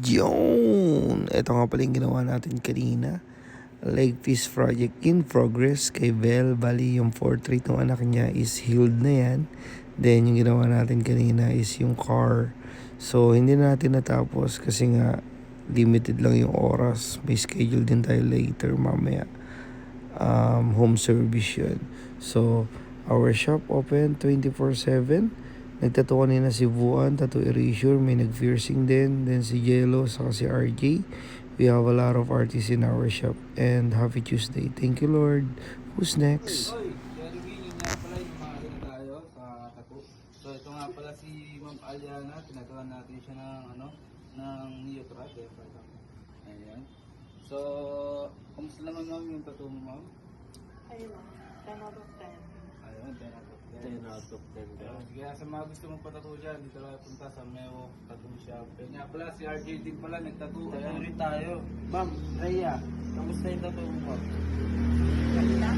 Yun! Ito nga pala yung ginawa natin kanina. Leg piece project in progress kay Belle. Bali, yung portrait ng anak niya is healed na yan. Then, yung ginawa natin kanina is yung car. So, hindi na natin natapos kasi nga limited lang yung oras. May schedule din tayo later mamaya. Home service yun. So, our shop open 24/7. Nagtattoo kanina si Vuan, tattoo erasure, may nag-piercing din. Then si Jello, saka si RJ. We have a lot of artists in our shop. And happy Tuesday. Thank you, Lord. Who's next? Oy, Jeremy, yun nga pala yung mga tayo sa tattoo. So ito nga pala si Ma'am Aliana, tinatuan natin siya ng neutral. Ayan. So, kumusta naman ma'am yung tattoo mo ma'am? Ayun, 10 out of 10. Ayun, 10 out of 10. 10 out of 10 daw. Kaya sa mga gusto mong patattoo dyan, dito lang punta sa Meo Tattoo Shop. Kaya nga pala, si RJ din pala nagtattoo. Tattoo rin tayo. Ma'am, Rhea, kamusta yung tattoo mo ma'am? Ganda.